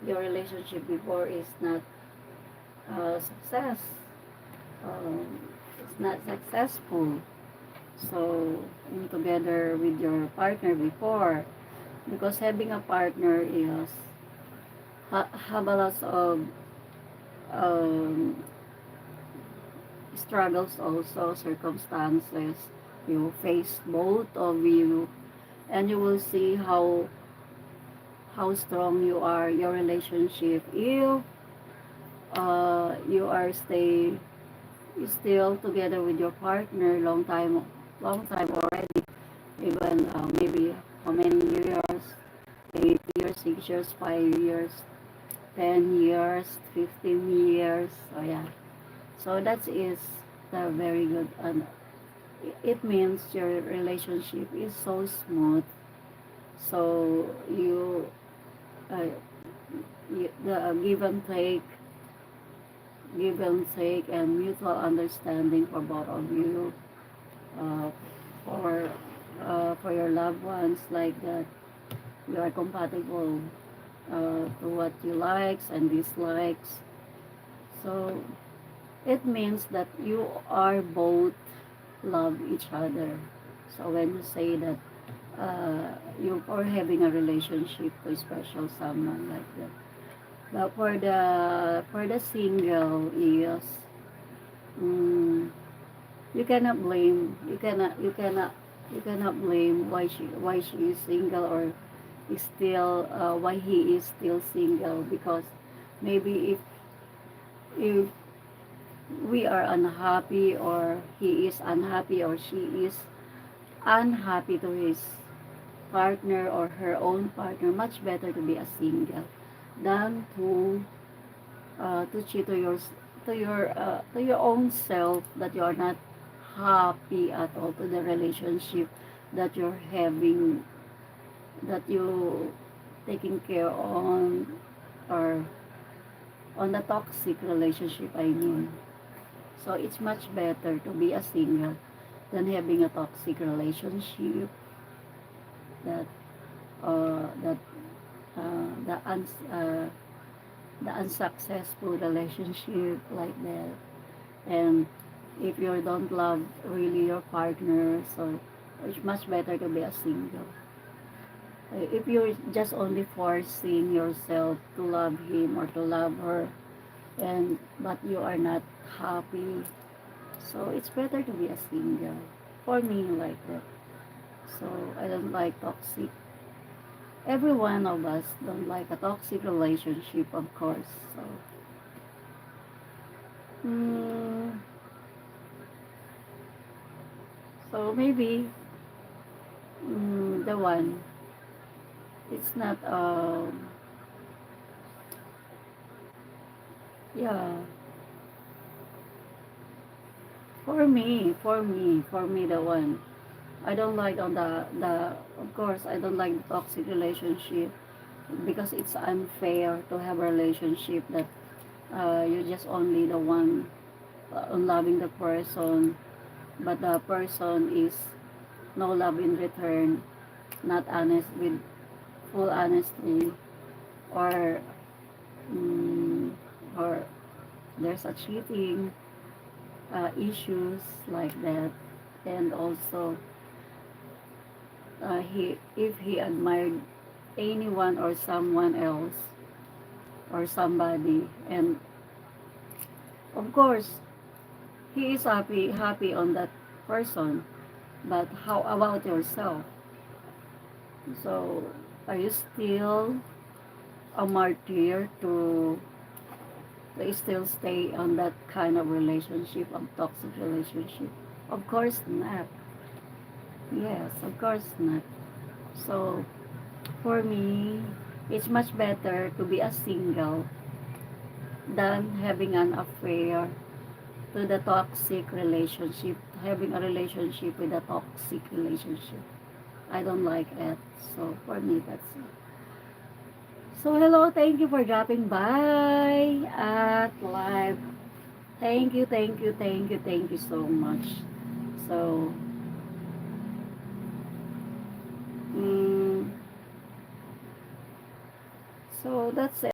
your relationship before is not success, it's not successful. So, in together with your partner before, because having a partner is have a lot of um, struggles also, circumstances. You face both of you, and you will see how strong you are, your relationship. If you are still together with your partner long time already, even maybe how many years, 8 years, 6 years, 5 years, 10 years, 15 years. So yeah, so that is the very good, and it means your relationship is so smooth. So uh, the give and take, and mutual understanding for both of you, uh, for for your loved ones, like that. You are compatible to what you likes and dislikes. So it means that you are both love each other. So when you say that you are having a relationship to special someone like that. But for the single is, mm, you cannot blame, you cannot blame why she is single, or is still why he is still single, because maybe if we are unhappy, or he is unhappy, or she is unhappy to his partner or her own partner, much better to be a single than to cheat to your own self, that you are not happy at all to the relationship that you're having, that you taking care on, or on the toxic relationship, I mean. So it's much better to be a single than having a toxic relationship, that that the the unsuccessful relationship like that. And if you don't love really your partner, so it's much better to be a single. If you're just only forcing yourself to love him or to love her, and but you are not happy, so it's better to be a single. For me, like that. So I don't like toxic. Every one of us don't like a toxic relationship, of course. So, mm, so maybe the one, it's not yeah, for me the one. I don't like on the of course I don't like the toxic relationship, because it's unfair to have a relationship that you're just only the one loving the person, but the person is no love in return, not honest with full honesty, or mm, or there's a cheating issues like that. And also he if he admired anyone or someone else or somebody, and of course he is happy on that person, but how about yourself? So are you still a martyr to still stay on that kind of relationship, of toxic relationship? Of course not. Yes, of course not. So for me, it's much better to be a single than having an affair to the toxic relationship, having a relationship with a toxic relationship. I don't like it. So for me, that's it. So hello, thank you for dropping by at live. Thank you, thank you, thank you, thank you so much. So, mm, so that's it.